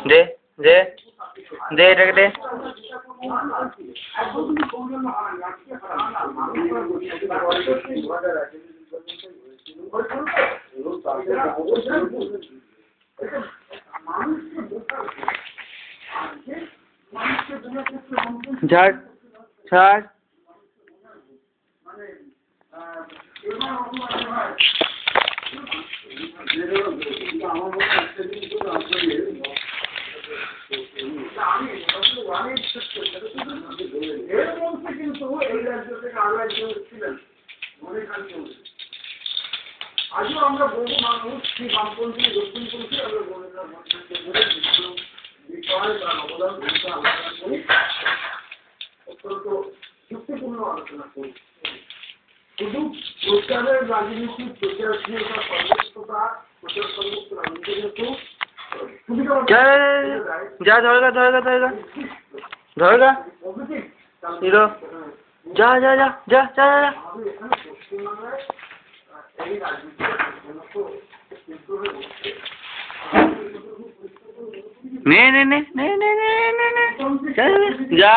দে দে দে এটাকে দে। ঝাড় ছাড়। আজও আমরা বহু মানুষ সেই বামপন্থী দক্ষিণপন্থী আমরা বিষয় বা অবদান আলোচনা করি, অত্যন্ত যুক্তিপূর্ণ আলোচনা করি। শুধু প্রচারের রাজনীতি প্রচারশীলতা সর্বোচ্চতা প্রচার সর্বোচ্চ রাজনীতি কিন্তু যা ধরেগা ধরেগা ধরেগা ধরেগা হিরো যা যা যা যা যা যা। এখানে পশ্চিমবাংলায় এই রাজনীতি নে নে নে নে নে নে নে যা